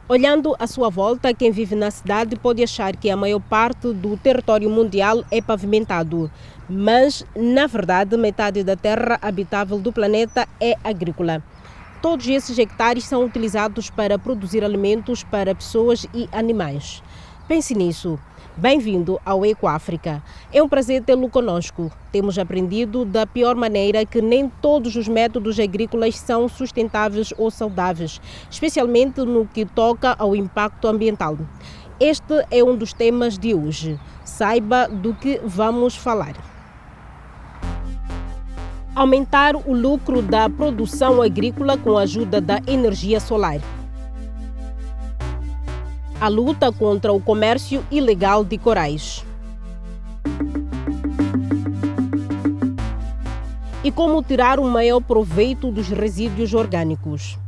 Olhando à sua volta, quem vive na cidade pode achar que a maior parte do território mundial é pavimentado. Mas, na verdade, metade da terra habitável do planeta é agrícola. Todos esses hectares são utilizados para produzir alimentos para pessoas e animais. Pense nisso. Bem-vindo ao Ecoáfrica. É um prazer tê-lo conosco. Temos aprendido da pior maneira que nem todos os métodos agrícolas são sustentáveis ou saudáveis, especialmente no que toca ao impacto ambiental. Este é um dos temas de hoje. Saiba do que vamos falar. Aumentar o lucro da produção agrícola com a ajuda da energia solar. A luta contra o comércio ilegal de corais. E como tirar o maior proveito dos resíduos orgânicos.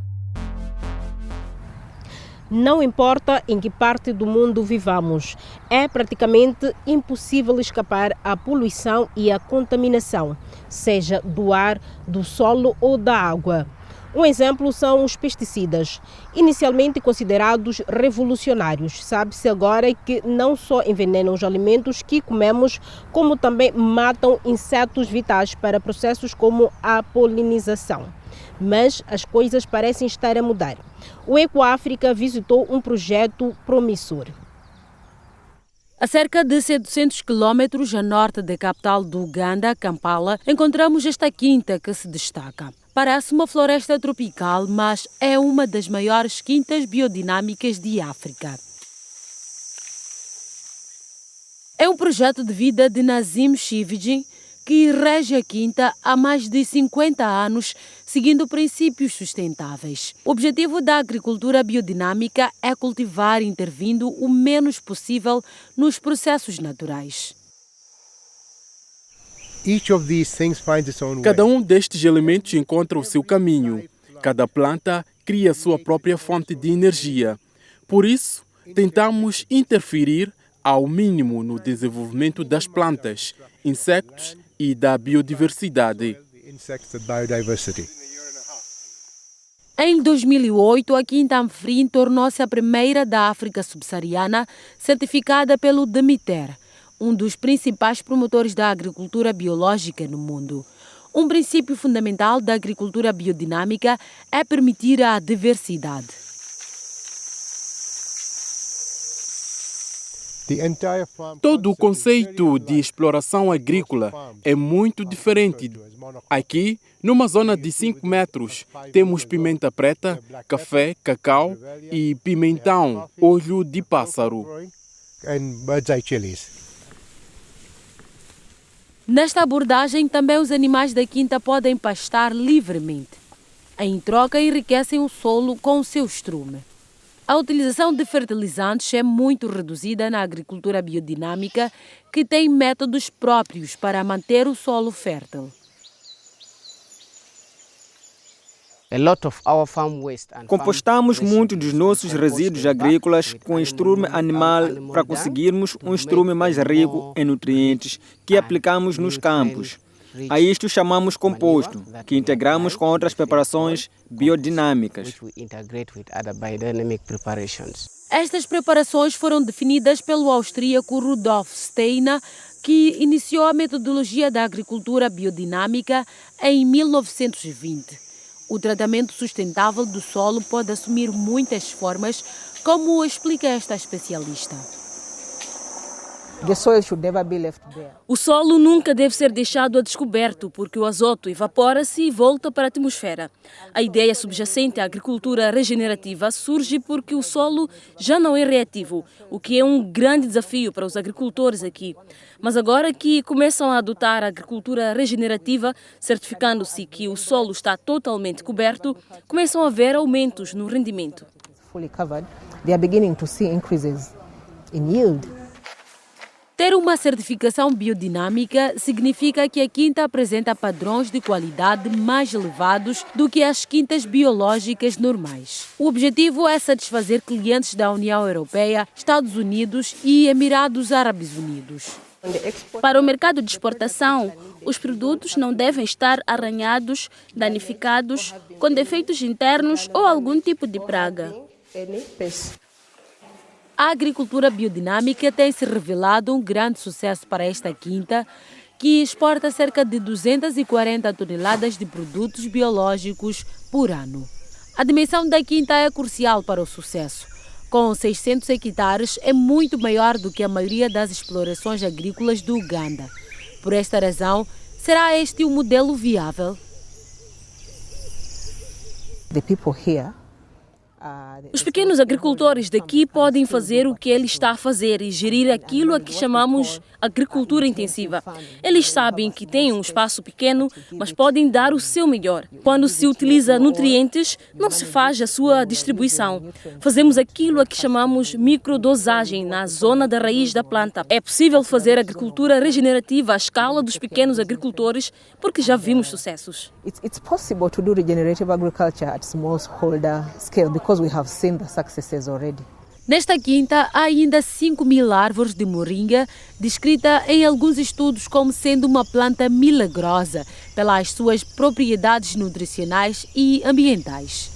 Não importa em que parte do mundo vivamos, é praticamente impossível escapar à poluição e à contaminação, seja do ar, do solo ou da água. Um exemplo são os pesticidas. Inicialmente considerados revolucionários, sabe-se agora que não só envenenam os alimentos que comemos, como também matam insetos vitais para processos como a polinização. Mas as coisas parecem estar a mudar. O Ecoáfrica visitou um projeto promissor. A cerca de 700 quilômetros a norte da capital do Uganda, Kampala, encontramos esta quinta que se destaca. Parece uma floresta tropical, mas é uma das maiores quintas biodinâmicas de África. É um projeto de vida de Nazim Shivji, que rege a quinta há mais de 50 anos, seguindo princípios sustentáveis. O objetivo da agricultura biodinâmica é cultivar intervindo o menos possível nos processos naturais. Cada um destes elementos encontra o seu caminho. Cada planta cria sua própria fonte de energia. Por isso, tentamos interferir ao mínimo no desenvolvimento das plantas, insectos e da biodiversidade. Em 2008, a Quinta Amfrim tornou-se a primeira da África subsaariana certificada pelo DEMITER, um dos principais promotores da agricultura biológica no mundo. Um princípio fundamental da agricultura biodinâmica é permitir a diversidade. Todo o conceito de exploração agrícola é muito diferente. Aqui, numa zona de 5 metros, temos pimenta preta, café, cacau e pimentão, olho de pássaro. Nesta abordagem, também os animais da quinta podem pastar livremente. Em troca, enriquecem o solo com o seu estrume. A utilização de fertilizantes é muito reduzida na agricultura biodinâmica, que tem métodos próprios para manter o solo fértil. Compostamos muito dos nossos resíduos agrícolas com estrume animal para conseguirmos um estrume mais rico em nutrientes que aplicamos nos campos. A isto chamamos composto, que integramos com outras preparações biodinâmicas. Estas preparações foram definidas pelo austríaco Rudolf Steiner, que iniciou a metodologia da agricultura biodinâmica em 1920. O tratamento sustentável do solo pode assumir muitas formas, como explica esta especialista. O solo nunca deve ser deixado a descoberto, porque o azoto evapora-se e volta para a atmosfera. A ideia subjacente à agricultura regenerativa surge porque o solo já não é reativo, o que é um grande desafio para os agricultores aqui. Mas agora que começam a adotar a agricultura regenerativa, certificando-se que o solo está totalmente coberto, começam a haver aumentos no rendimento. Ter uma certificação biodinâmica significa que a quinta apresenta padrões de qualidade mais elevados do que as quintas biológicas normais. O objetivo é satisfazer clientes da União Europeia, Estados Unidos e Emirados Árabes Unidos. Para o mercado de exportação, os produtos não devem estar arranhados, danificados, com defeitos internos ou algum tipo de praga. A agricultura biodinâmica tem se revelado um grande sucesso para esta quinta, que exporta cerca de 240 toneladas de produtos biológicos por ano. A dimensão da quinta é crucial para o sucesso. Com 600 hectares, é muito maior do que a maioria das explorações agrícolas do Uganda. Por esta razão, será este o modelo viável? Os pequenos agricultores daqui podem fazer o que ele está a fazer e gerir aquilo a que chamamos agricultura intensiva. Eles sabem que têm um espaço pequeno, mas podem dar o seu melhor. Quando se utiliza nutrientes, não se faz a sua distribuição. Fazemos aquilo a que chamamos microdosagem na zona da raiz da planta. É possível fazer agricultura regenerativa à escala dos pequenos agricultores, porque já vimos sucessos. It's possible to do regenerative agriculture at smallholder scale because we have seen the successes already. Nesta quinta, há ainda 5.000 árvores de moringa, descrita em alguns estudos como sendo uma planta milagrosa pelas suas propriedades nutricionais e ambientais.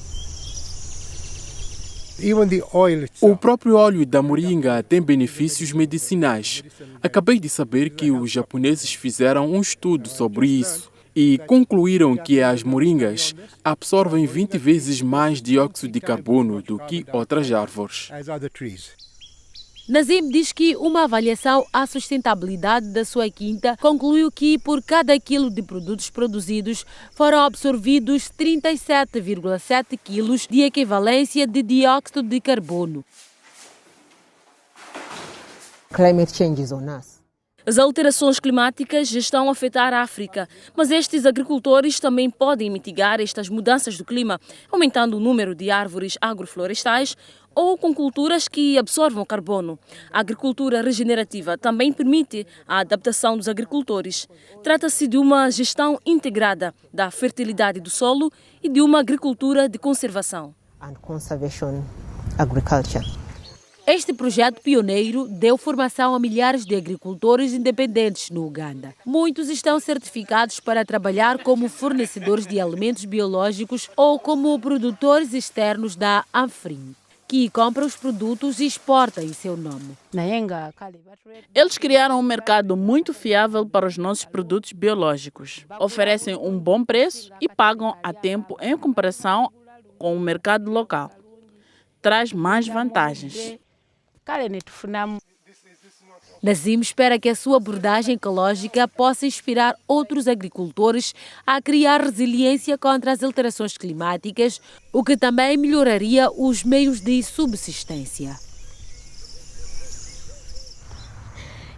O próprio óleo da moringa tem benefícios medicinais. Acabei de saber que os japoneses fizeram um estudo sobre isso e concluíram que as moringas absorvem 20 vezes mais dióxido de carbono do que outras árvores. Nazim diz que uma avaliação à sustentabilidade da sua quinta concluiu que por cada quilo de produtos produzidos foram absorvidos 37,7 quilos de equivalência de dióxido de carbono. Climate change is on us. As alterações climáticas estão a afetar a África, mas estes agricultores também podem mitigar estas mudanças do clima, aumentando o número de árvores agroflorestais ou com culturas que absorvam carbono. A agricultura regenerativa também permite a adaptação dos agricultores. Trata-se de uma gestão integrada da fertilidade do solo e de uma agricultura de conservação. And conservation agriculture. Este projeto pioneiro deu formação a milhares de agricultores independentes no Uganda. Muitos estão certificados para trabalhar como fornecedores de alimentos biológicos ou como produtores externos da Anfrim, que compra os produtos e exporta em seu nome. Eles criaram um mercado muito fiável para os nossos produtos biológicos. Oferecem um bom preço e pagam a tempo em comparação com o mercado local. Traz mais vantagens. Nazim espera que a sua abordagem ecológica possa inspirar outros agricultores a criar resiliência contra as alterações climáticas, o que também melhoraria os meios de subsistência.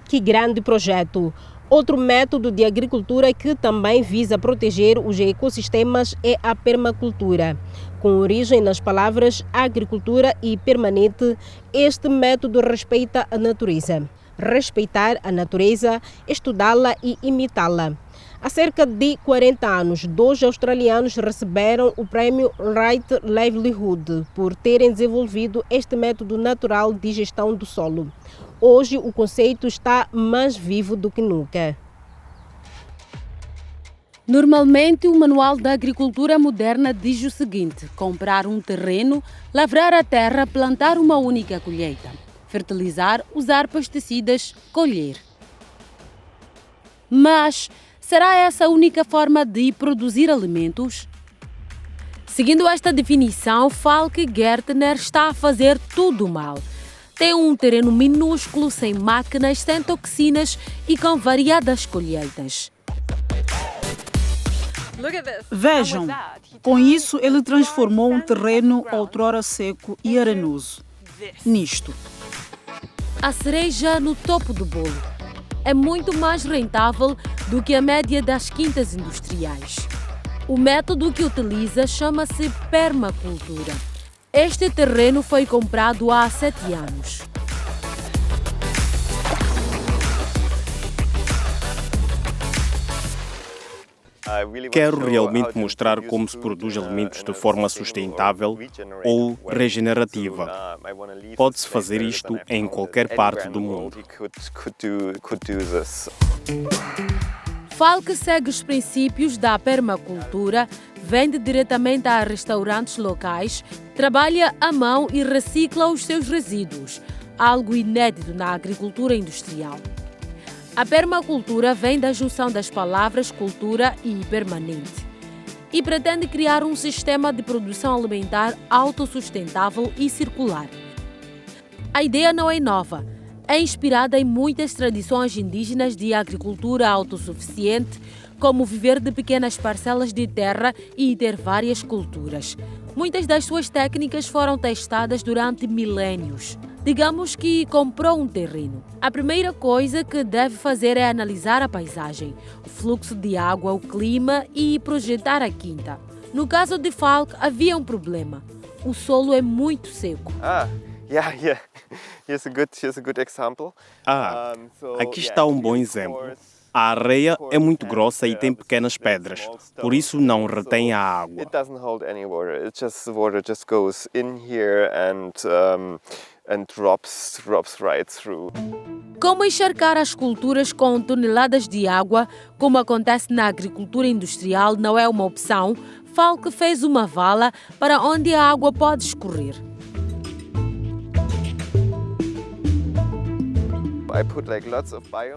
Que grande projeto! Outro método de agricultura que também visa proteger os ecossistemas é a permacultura. Com origem nas palavras agricultura e permanente, este método respeita a natureza. Respeitar a natureza, estudá-la e imitá-la. Há cerca de 40 anos, 2 australianos receberam o prémio Right Livelihood por terem desenvolvido este método natural de gestão do solo. Hoje, o conceito está mais vivo do que nunca. Normalmente, o Manual da Agricultura Moderna diz o seguinte: comprar um terreno, lavrar a terra, plantar uma única colheita, fertilizar, usar pesticidas, colher. Mas será essa a única forma de produzir alimentos? Seguindo esta definição, Falk Gärtner está a fazer tudo mal. Tem um terreno minúsculo, sem máquinas, sem toxinas e com variadas colheitas. Vejam, com isso ele transformou um terreno outrora seco e arenoso nisto. A cereja no topo do bolo. É muito mais rentável do que a média das quintas industriais. O método que utiliza chama-se permacultura. Este terreno foi comprado há 7 anos. Quero realmente mostrar como se produz alimentos de forma sustentável ou regenerativa. Pode-se fazer isto em qualquer parte do mundo. Falk segue os princípios da permacultura, vende diretamente a restaurantes locais, trabalha à mão e recicla os seus resíduos, algo inédito na agricultura industrial. A permacultura vem da junção das palavras cultura e permanente e pretende criar um sistema de produção alimentar autossustentável e circular. A ideia não é nova, é inspirada em muitas tradições indígenas de agricultura autossuficiente, como viver de pequenas parcelas de terra e ter várias culturas. Muitas das suas técnicas foram testadas durante milénios. Digamos que comprou um terreno. A primeira coisa que deve fazer é analisar a paisagem, o fluxo de água, o clima e projetar a quinta. No caso de Falk, havia um problema. O solo é muito seco. Aqui está um bom exemplo. A areia é muito grossa e tem pequenas pedras, por isso não retém a água. Como encharcar as culturas com toneladas de água, como acontece na agricultura industrial, não é uma opção, Falk fez uma vala para onde a água pode escorrer.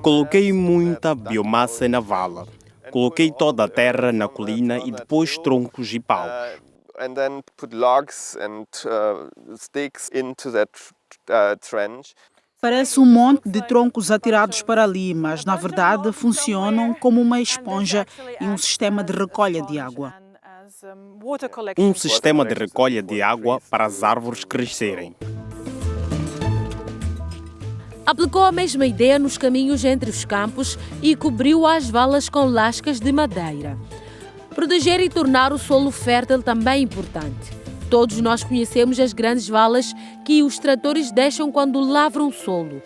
Coloquei muita biomassa na vala. Coloquei toda a terra na colina e depois troncos e paus. Parece um monte de troncos atirados para ali, mas na verdade funcionam como uma esponja e um sistema de recolha de água. Um sistema de recolha de água para as árvores crescerem. Aplicou a mesma ideia nos caminhos entre os campos e cobriu as valas com lascas de madeira. Proteger e tornar o solo fértil também é importante. Todos nós conhecemos as grandes valas que os tratores deixam quando lavram o solo.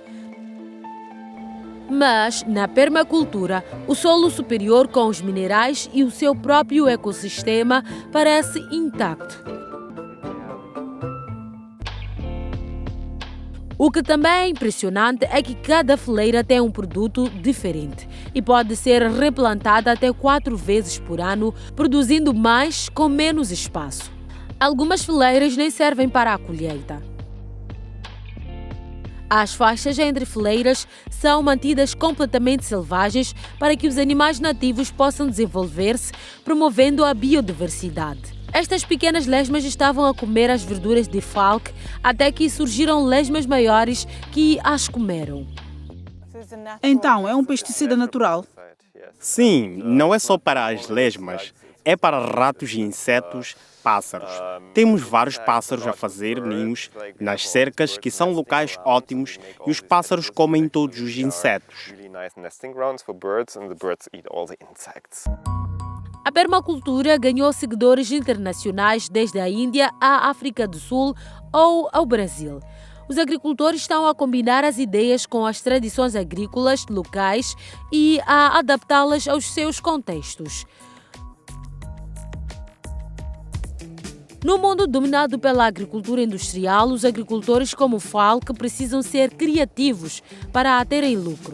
Mas, na permacultura, o solo superior com os minerais e o seu próprio ecossistema parece intacto. O que também é impressionante é que cada fileira tem um produto diferente e pode ser replantada até 4 vezes por ano, produzindo mais com menos espaço. Algumas fileiras nem servem para a colheita. As faixas entre fileiras são mantidas completamente selvagens para que os animais nativos possam desenvolver-se, promovendo a biodiversidade. Estas pequenas lesmas estavam a comer as verduras de Falk até que surgiram lesmas maiores que as comeram. Então, é um pesticida natural? Sim, não é só para as lesmas, é para ratos e insetos, pássaros. Temos vários pássaros a fazer ninhos nas cercas, que são locais ótimos, e os pássaros comem todos os insetos. A permacultura ganhou seguidores internacionais desde a Índia à África do Sul ou ao Brasil. Os agricultores estão a combinar as ideias com as tradições agrícolas locais e a adaptá-las aos seus contextos. No mundo dominado pela agricultura industrial, os agricultores como Falk precisam ser criativos para terem lucro.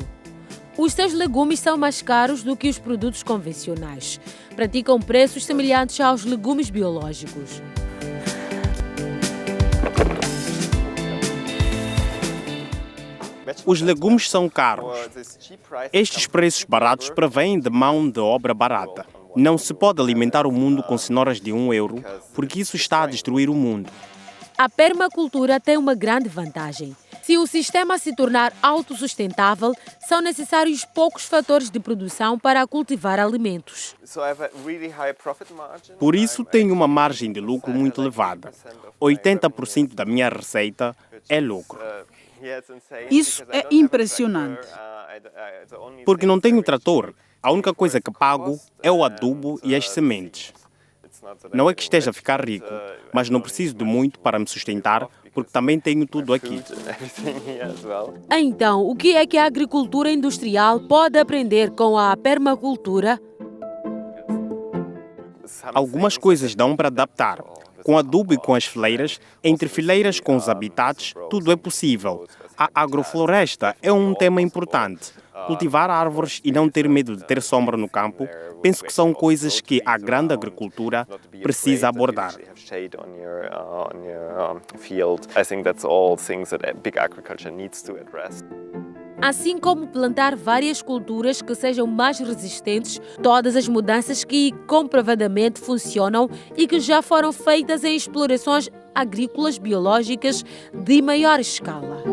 Os seus legumes são mais caros do que os produtos convencionais. Praticam preços semelhantes aos legumes biológicos. Os legumes são caros. Estes preços baratos provêm de mão de obra barata. Não se pode alimentar o mundo com cenouras de €1, porque isso está a destruir o mundo. A permacultura tem uma grande vantagem. Se o sistema se tornar autossustentável, são necessários poucos fatores de produção para cultivar alimentos. Por isso, tenho uma margem de lucro muito elevada. 80% da minha receita é lucro. Isso é impressionante. Porque não tenho trator. A única coisa que pago é o adubo e as sementes. Não é que esteja a ficar rico, mas não preciso de muito para me sustentar, porque também tenho tudo aqui. Então, o que é que a agricultura industrial pode aprender com a permacultura? Algumas coisas dão para adaptar. Com adubo e com as fileiras, entre fileiras com os habitats, tudo é possível. A agrofloresta é um tema importante. Cultivar árvores e não ter medo de ter sombra no campo, penso que são coisas que a grande agricultura precisa abordar. Assim como plantar várias culturas que sejam mais resistentes, todas as mudanças que comprovadamente funcionam e que já foram feitas em explorações agrícolas biológicas de maior escala.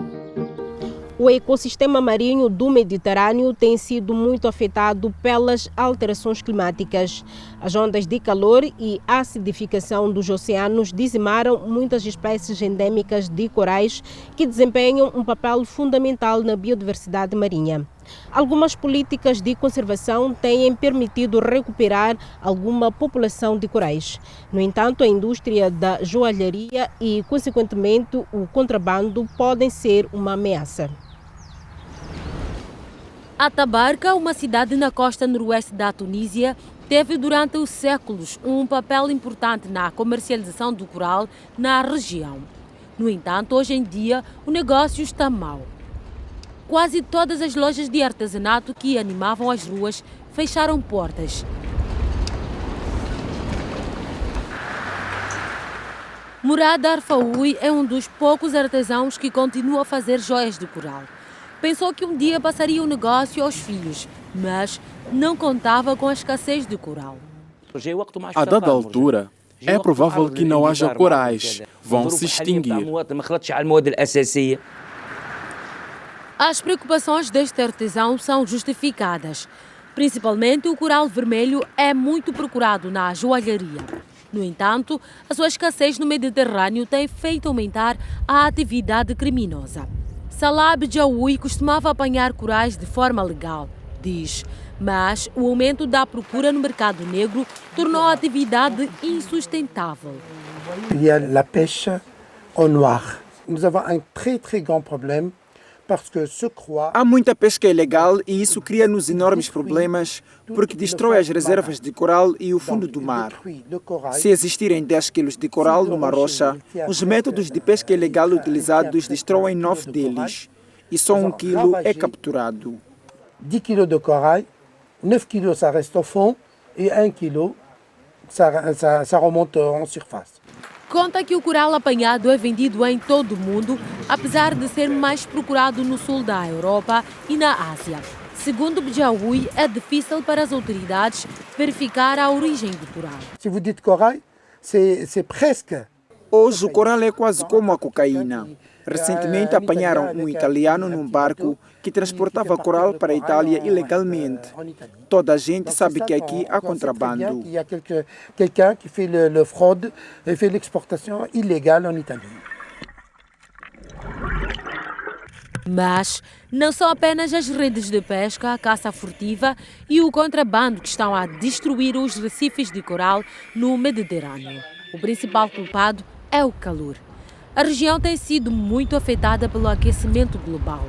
O ecossistema marinho do Mediterrâneo tem sido muito afetado pelas alterações climáticas. As ondas de calor e acidificação dos oceanos dizimaram muitas espécies endêmicas de corais que desempenham um papel fundamental na biodiversidade marinha. Algumas políticas de conservação têm permitido recuperar alguma população de corais. No entanto, a indústria da joalharia e, consequentemente, o contrabando podem ser uma ameaça. Atabarca, uma cidade na costa noroeste da Tunísia, teve durante os séculos um papel importante na comercialização do coral na região. No entanto, hoje em dia, o negócio está mau. Quase todas as lojas de artesanato que animavam as ruas fecharam portas. Murad Arfaoui é um dos poucos artesãos que continua a fazer joias de coral. Pensou que um dia passaria o negócio aos filhos, mas não contava com a escassez de coral. A dada altura, é provável que não haja corais, vão se extinguir. As preocupações deste artesão são justificadas. Principalmente o coral vermelho é muito procurado na joalharia. No entanto, a sua escassez no Mediterrâneo tem feito aumentar a atividade criminosa. Salah Bjaoui costumava apanhar corais de forma legal, diz, mas o aumento da procura no mercado negro tornou a atividade insustentável. Il y a la pêche au noir. Nous avons un très grand problème. Há muita pesca ilegal e isso cria-nos enormes problemas porque destrói as reservas de coral e o fundo do mar. Se existirem 10 quilos de coral numa rocha, os métodos de pesca ilegal utilizados destroem 9 deles e só 1 quilo é capturado. 10 quilos de coral, 9 quilos ça reste au fond e 1 quilo ça remonte en surface. Conta que o coral apanhado é vendido em todo o mundo, apesar de ser mais procurado no sul da Europa e na Ásia. Segundo Bjaoui, é difícil para as autoridades verificar a origem do coral. Se vous dites coral, c'est presque. Hoje o coral é quase como a cocaína. Recentemente apanharam um italiano num barco que transportava coral para a Itália ilegalmente. Toda a gente sabe que aqui há contrabando. Il y a quelqu'un qui fait le fraude et fait l'exportation illégale en Italie. Mas não são apenas as redes de pesca, a caça furtiva e o contrabando que estão a destruir os recifes de coral no Mediterrâneo. O principal culpado é o calor. A região tem sido muito afetada pelo aquecimento global.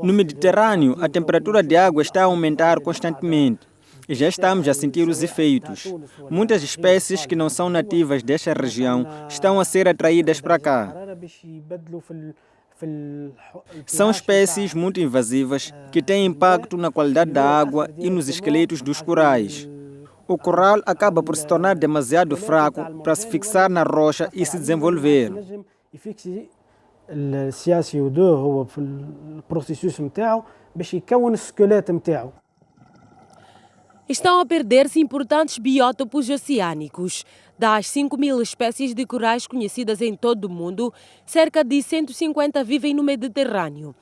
No Mediterrâneo, a temperatura de água está a aumentar constantemente e já estamos a sentir os efeitos. Muitas espécies que não são nativas desta região estão a ser atraídas para cá. São espécies muito invasivas que têm impacto na qualidade da água e nos esqueletos dos corais. O coral acaba por se tornar demasiado fraco para se fixar na rocha e se desenvolver. Estão a perder-se importantes biótopos oceânicos. Das 5.000 espécies de corais conhecidas em todo o mundo, cerca de 150 vivem no Mediterrâneo.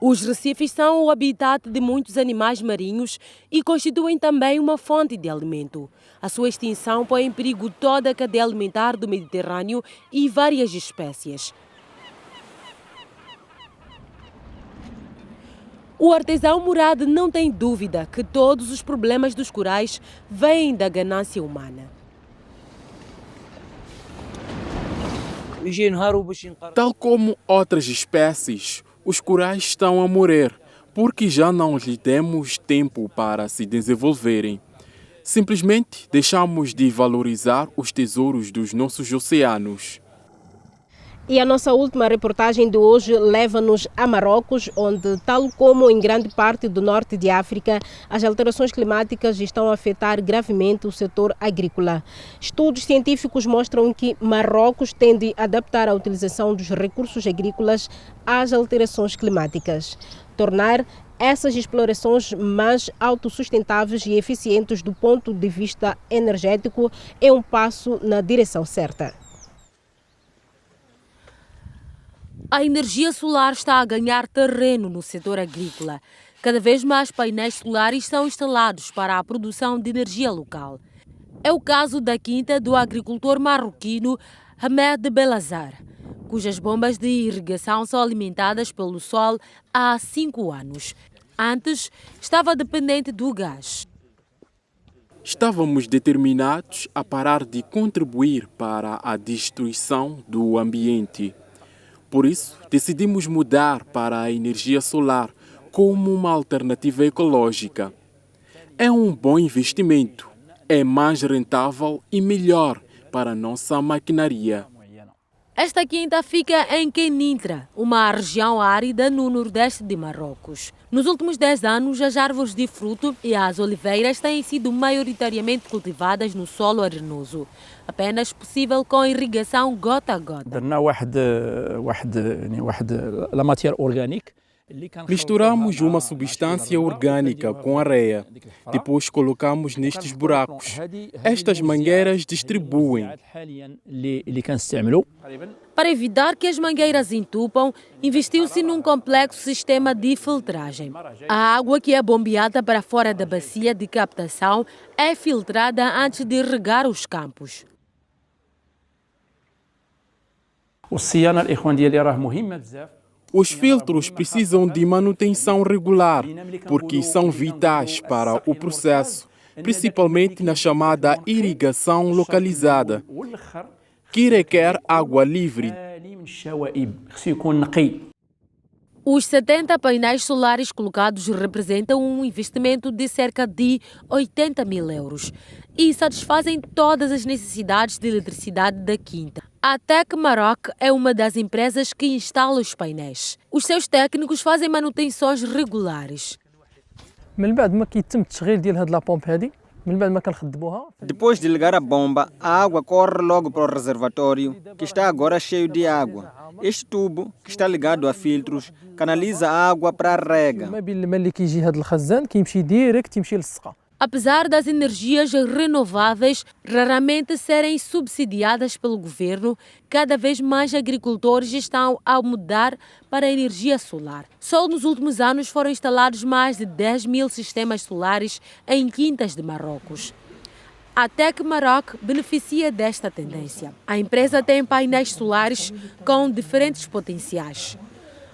Os recifes são o habitat de muitos animais marinhos e constituem também uma fonte de alimento. A sua extinção põe em perigo toda a cadeia alimentar do Mediterrâneo e várias espécies. O artesão Murad não tem dúvida que todos os problemas dos corais vêm da ganância humana. Tal como outras espécies, os corais estão a morrer porque já não lhes demos tempo para se desenvolverem. Simplesmente deixamos de valorizar os tesouros dos nossos oceanos. E a nossa última reportagem de hoje leva-nos a Marrocos, onde, tal como em grande parte do norte de África, as alterações climáticas estão a afetar gravemente o setor agrícola. Estudos científicos mostram que Marrocos tende a adaptar a utilização dos recursos agrícolas às alterações climáticas, tornar essas explorações mais autossustentáveis e eficientes do ponto de vista energético é um passo na direção certa. A energia solar está a ganhar terreno no setor agrícola. Cada vez mais painéis solares são instalados para a produção de energia local. É o caso da quinta do agricultor marroquino Hamed Belazar, cujas bombas de irrigação são alimentadas pelo sol há 5 anos. Antes, estava dependente do gás. Estávamos determinados a parar de contribuir para a destruição do ambiente. Por isso, decidimos mudar para a energia solar como uma alternativa ecológica. É um bom investimento, é mais rentável e melhor para a nossa maquinaria. Esta quinta fica em Kenintra, uma região árida no nordeste de Marrocos. Nos últimos 10 anos, as árvores de fruto e as oliveiras têm sido maioritariamente cultivadas no solo arenoso, apenas possível com irrigação gota a gota. Misturamos uma substância orgânica com areia. Depois colocamos nestes buracos. Estas mangueiras distribuem. Para evitar que as mangueiras entupam, investiu-se num complexo sistema de filtragem. A água que é bombeada para fora da bacia de captação é filtrada antes de regar os campos. Os filtros precisam de manutenção regular, porque são vitais para o processo, principalmente na chamada irrigação localizada, que requer água livre. Os 70 painéis solares colocados representam um investimento de cerca de 80 mil euros e satisfazem todas as necessidades de eletricidade da quinta. A Tec Maroc é uma das empresas que instala os painéis. Os seus técnicos fazem manutenções regulares. Depois de ligar a bomba, a água corre logo para o reservatório, que está agora cheio de água. Este tubo, que está ligado a filtros, canaliza a água para a rega. Apesar das energias renováveis raramente serem subsidiadas pelo governo, cada vez mais agricultores estão a mudar para a energia solar. Só nos últimos anos foram instalados mais de 10 mil sistemas solares em quintas de Marrocos. A Tec Maroc beneficia desta tendência. A empresa tem painéis solares com diferentes potenciais.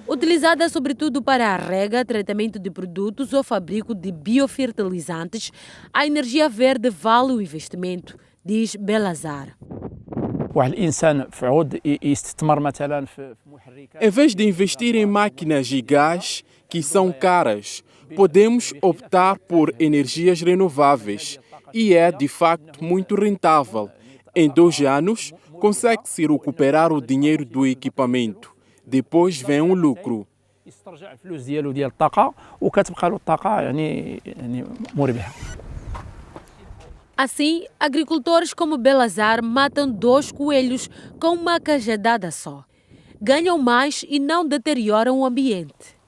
Utilizada sobretudo para a rega, tratamento de produtos ou fabrico de biofertilizantes, a energia verde vale o investimento, diz Belazar. Em vez de investir em máquinas e gás, que são caras, podemos optar por energias renováveis e é, de facto, muito rentável. Em 2 anos, consegue-se recuperar o dinheiro do equipamento. Depois vem um lucro. Assim, agricultores como Belazar matam 2 coelhos com uma cajadada só. Ganham mais e não deterioram o ambiente.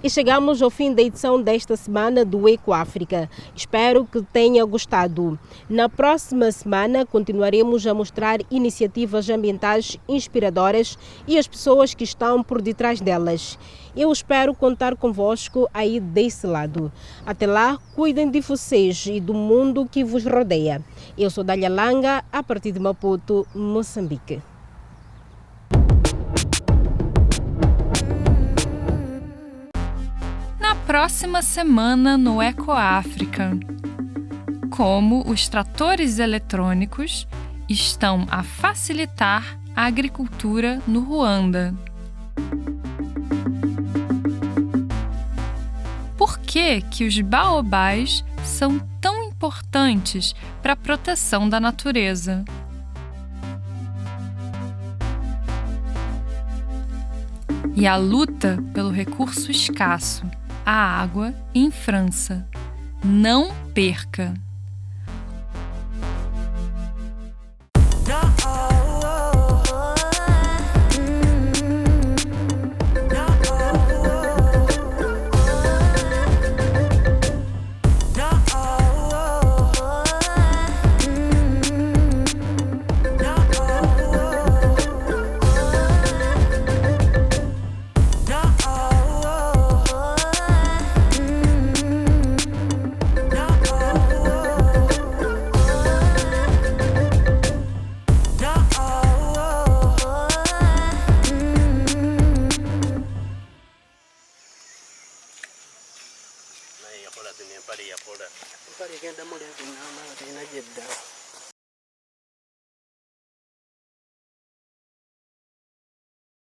E chegamos ao fim da edição desta semana do Eco África. Espero que tenha gostado. Na próxima semana continuaremos a mostrar iniciativas ambientais inspiradoras e as pessoas que estão por detrás delas. Eu espero contar convosco aí desse lado. Até lá, cuidem de vocês e do mundo que vos rodeia. Eu sou Dália Langa, a partir de Maputo, Moçambique. Próxima semana no Eco África. Como os tratores eletrônicos estão a facilitar a agricultura no Ruanda. Por que os baobás são tão importantes para a proteção da natureza. E a luta pelo recurso escasso, a água, em França. Não perca! Pari kenda mulya kunama katina jedda